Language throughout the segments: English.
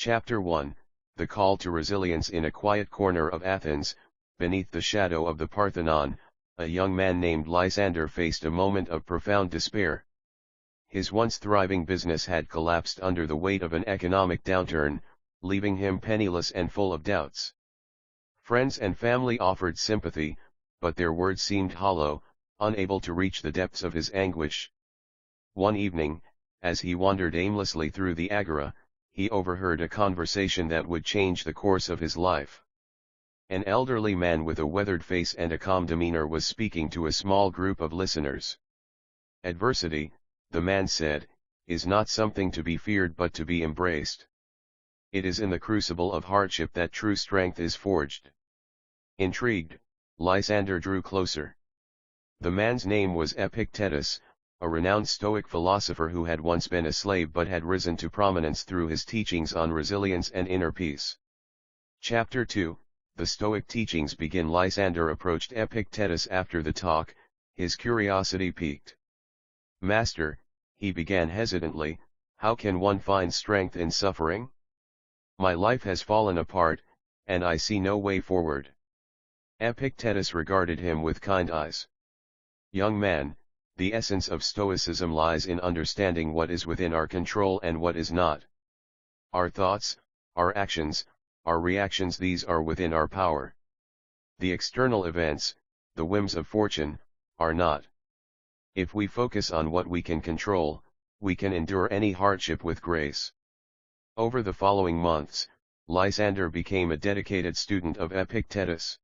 Chapter 1, The Call to Resilience. In a quiet corner of Athens, beneath the shadow of the Parthenon, a young man named Lysander faced a moment of profound despair. His once thriving business had collapsed under the weight of an economic downturn, leaving him penniless and full of doubts. Friends and family offered sympathy, but their words seemed hollow, unable to reach the depths of his anguish. One evening, as he wandered aimlessly through the agora, he overheard a conversation that would change the course of his life. An elderly man with a weathered face and a calm demeanor was speaking to a small group of listeners. "Adversity," the man said, "is not something to be feared but to be embraced. It is in the crucible of hardship that true strength is forged." Intrigued, Lysander drew closer. The man's name was Epictetus, a renowned Stoic philosopher who had once been a slave but had risen to prominence through his teachings on resilience and inner peace. Chapter 2, The Stoic Teachings begin. Lysander approached Epictetus after the talk, his curiosity piqued. "Master," he began hesitantly, "how can one find strength in suffering? My life has fallen apart, and I see no way forward." Epictetus regarded him with kind eyes. "Young man, the essence of Stoicism lies in understanding what is within our control and what is not. Our thoughts, our actions, our reactions, these are within our power. The external events, the whims of fortune, are not. If we focus on what we can control, we can endure any hardship with grace." Over the following months, Lysander became a dedicated student of Epictetus.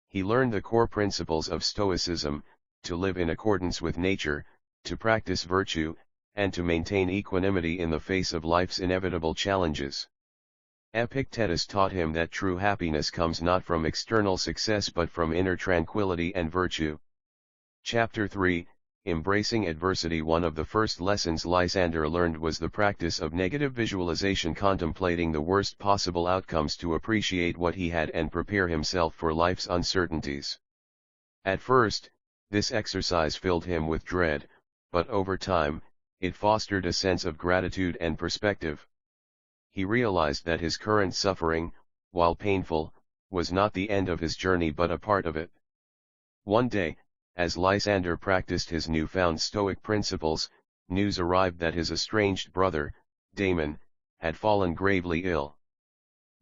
He learned the core principles of Stoicism: to live in accordance with nature, to practice virtue, and to maintain equanimity in the face of life's inevitable challenges. Epictetus taught him that true happiness comes not from external success but from inner tranquility and virtue. Chapter 3, Embracing Adversity. One of the first lessons Lysander learned was the practice of negative visualization, contemplating the worst possible outcomes to appreciate what he had and prepare himself for life's uncertainties. At first, this exercise filled him with dread, but over time, it fostered a sense of gratitude and perspective. He realized that his current suffering, while painful, was not the end of his journey but a part of it. One day, as Lysander practiced his newfound Stoic principles, news arrived that his estranged brother, Damon, had fallen gravely ill.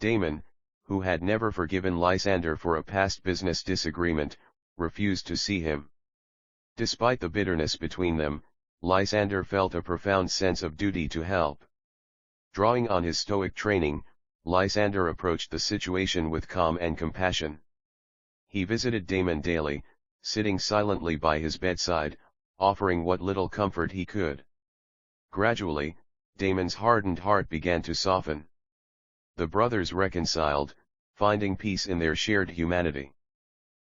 Damon, who had never forgiven Lysander for a past business disagreement, refused to see him. Despite the bitterness between them, Lysander felt a profound sense of duty to help. Drawing on his Stoic training, Lysander approached the situation with calm and compassion. He visited Damon daily, sitting silently by his bedside, offering what little comfort he could. Gradually, Damon's hardened heart began to soften. The brothers reconciled, finding peace in their shared humanity.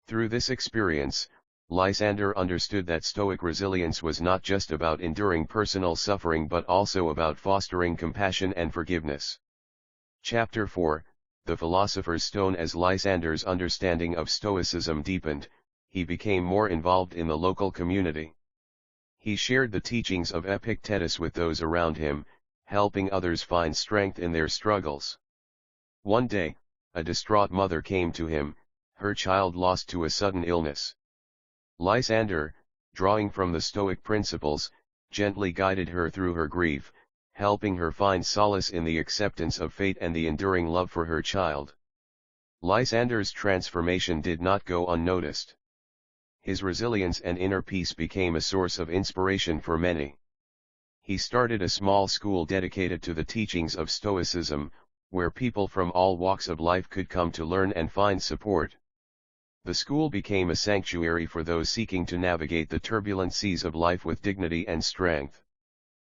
Through this experience, Lysander understood that Stoic resilience was not just about enduring personal suffering but also about fostering compassion and forgiveness. Chapter 4, The Philosopher's Stone. As Lysander's understanding of Stoicism deepened, he became more involved in the local community. He shared the teachings of Epictetus with those around him, helping others find strength in their struggles. One day, a distraught mother came to him, her child lost to a sudden illness. Lysander, drawing from the Stoic principles, gently guided her through her grief, helping her find solace in the acceptance of fate and the enduring love for her child. Lysander's transformation did not go unnoticed. His resilience and inner peace became a source of inspiration for many. He started a small school dedicated to the teachings of Stoicism, where people from all walks of life could come to learn and find support. The school became a sanctuary for those seeking to navigate the turbulent seas of life with dignity and strength.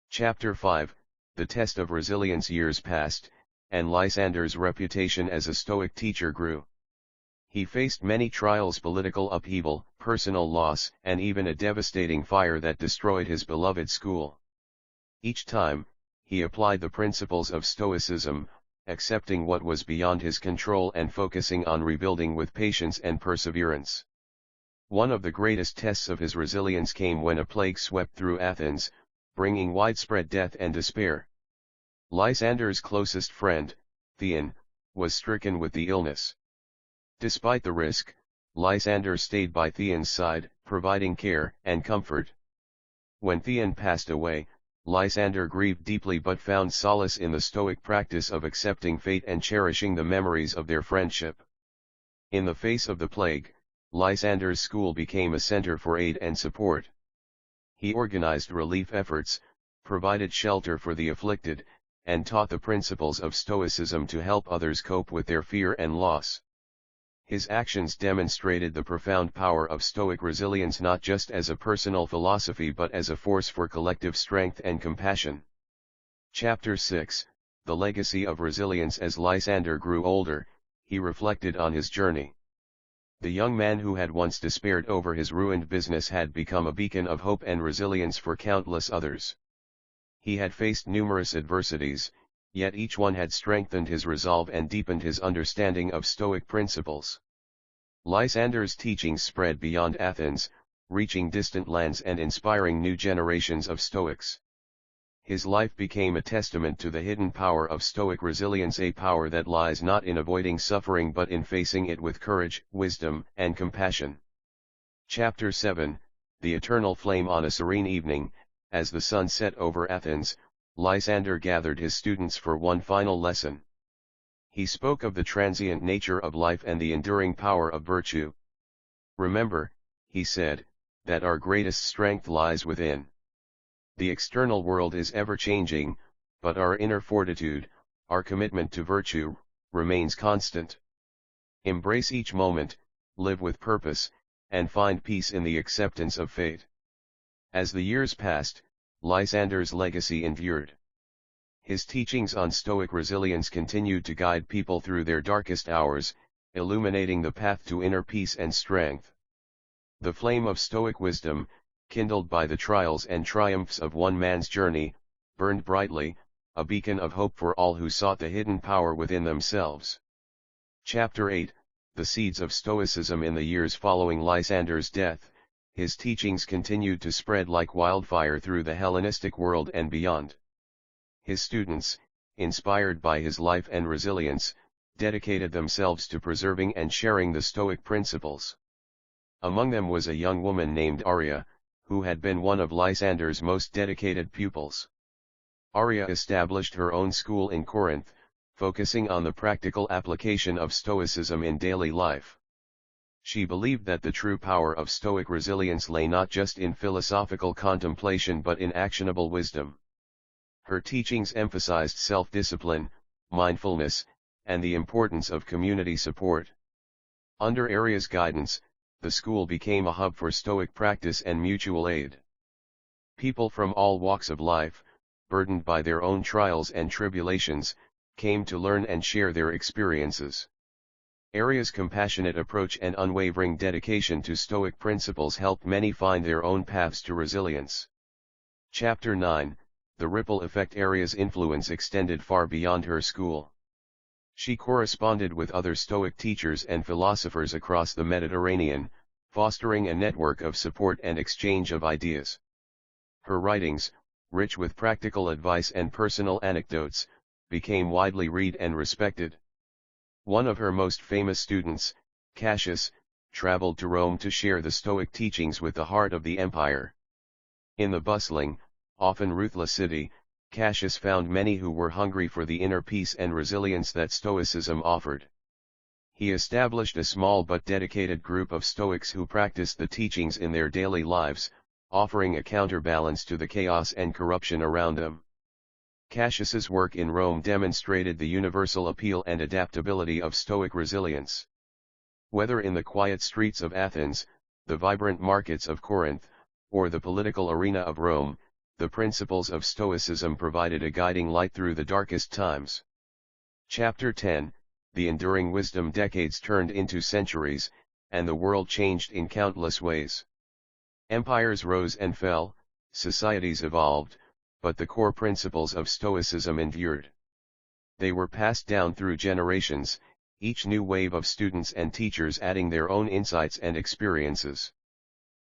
Chapter 5, The Test of Resilience. Years passed, and Lysander's reputation as a Stoic teacher grew. He faced many trials: political upheaval, personal loss, and even a devastating fire that destroyed his beloved school. Each time, he applied the principles of Stoicism, accepting what was beyond his control and focusing on rebuilding with patience and perseverance. One of the greatest tests of his resilience came when a plague swept through Athens, bringing widespread death and despair. Lysander's closest friend, Theon, was stricken with the illness. Despite the risk, Lysander stayed by Theon's side, providing care and comfort. When Theon passed away, Lysander grieved deeply but found solace in the Stoic practice of accepting fate and cherishing the memories of their friendship. In the face of the plague, Lysander's school became a center for aid and support. He organized relief efforts, provided shelter for the afflicted, and taught the principles of Stoicism to help others cope with their fear and loss. His actions demonstrated the profound power of Stoic resilience not just as a personal philosophy but as a force for collective strength and compassion. Chapter 6, The Legacy of Resilience. As Lysander grew older, he reflected on his journey. The young man who had once despaired over his ruined business had become a beacon of hope and resilience for countless others. He had faced numerous adversities, yet each one had strengthened his resolve and deepened his understanding of Stoic principles. Lysander's teachings spread beyond Athens, reaching distant lands and inspiring new generations of Stoics. His life became a testament to the hidden power of Stoic resilience, a power that lies not in avoiding suffering but in facing it with courage, wisdom, and compassion. Chapter 7, The Eternal Flame. On a serene evening, as the sun set over Athens, Lysander gathered his students for one final lesson. He spoke of the transient nature of life and the enduring power of virtue. Remember, he said, that our greatest strength lies within. The external world is ever-changing, but our inner fortitude, our commitment to virtue, remains constant. Embrace each moment, live with purpose, and find peace in the acceptance of fate. As the years passed, Lysander's legacy endured. His teachings on Stoic resilience continued to guide people through their darkest hours, illuminating the path to inner peace and strength. The flame of Stoic wisdom, kindled by the trials and triumphs of one man's journey, burned brightly, a beacon of hope for all who sought the hidden power within themselves. Chapter 8, The Seeds of Stoicism. In the years following Lysander's death, his teachings continued to spread like wildfire through the Hellenistic world and beyond. His students, inspired by his life and resilience, dedicated themselves to preserving and sharing the Stoic principles. Among them was a young woman named Arria, who had been one of Lysander's most dedicated pupils. Arria established her own school in Corinth, focusing on the practical application of Stoicism in daily life. She believed that the true power of Stoic resilience lay not just in philosophical contemplation but in actionable wisdom. Her teachings emphasized self-discipline, mindfulness, and the importance of community support. Under Arria's guidance, the school became a hub for Stoic practice and mutual aid. People from all walks of life, burdened by their own trials and tribulations, came to learn and share their experiences. Arria's compassionate approach and unwavering dedication to Stoic principles helped many find their own paths to resilience. Chapter 9, The Ripple Effect. Arria's influence extended far beyond her school. She corresponded with other Stoic teachers and philosophers across the Mediterranean, fostering a network of support and exchange of ideas. Her writings, rich with practical advice and personal anecdotes, became widely read and respected. One of her most famous students, Cassius, traveled to Rome to share the Stoic teachings with the heart of the empire. In the bustling, often ruthless city, Cassius found many who were hungry for the inner peace and resilience that Stoicism offered. He established a small but dedicated group of Stoics who practiced the teachings in their daily lives, offering a counterbalance to the chaos and corruption around them. Cassius's work in Rome demonstrated the universal appeal and adaptability of Stoic resilience. Whether in the quiet streets of Athens, the vibrant markets of Corinth, or the political arena of Rome, the principles of Stoicism provided a guiding light through the darkest times. Chapter 10, The Enduring Wisdom. Decades turned into centuries, and the world changed in countless ways. Empires rose and fell, societies evolved, but the core principles of Stoicism endured. They were passed down through generations, each new wave of students and teachers adding their own insights and experiences.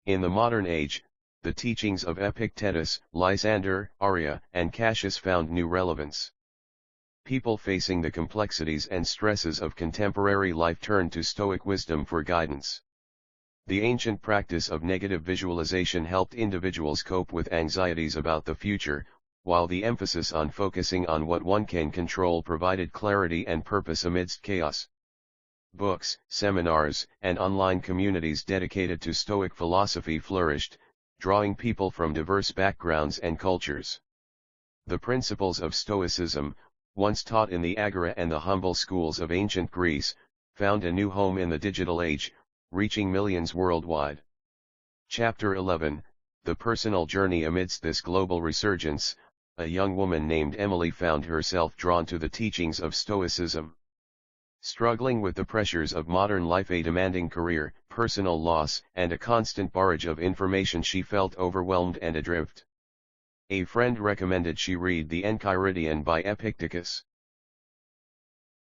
In the modern age, the teachings of Epictetus, Lysander, Arria, and Cassius found new relevance. People facing the complexities and stresses of contemporary life turn to Stoic wisdom for guidance. The ancient practice of negative visualization helped individuals cope with anxieties about the future, while the emphasis on focusing on what one can control provided clarity and purpose amidst chaos. Books, seminars, and online communities dedicated to Stoic philosophy flourished, drawing people from diverse backgrounds and cultures. The principles of Stoicism, once taught in the Agora and the humble schools of ancient Greece, found a new home in the digital age, reaching millions worldwide. Chapter 11, The Personal Journey. Amidst this global resurgence, a young woman named Emily found herself drawn to the teachings of Stoicism. Struggling with the pressures of modern life, a demanding career, personal loss, and a constant barrage of information, she felt overwhelmed and adrift. A friend recommended she read The Enchiridion by Epictetus.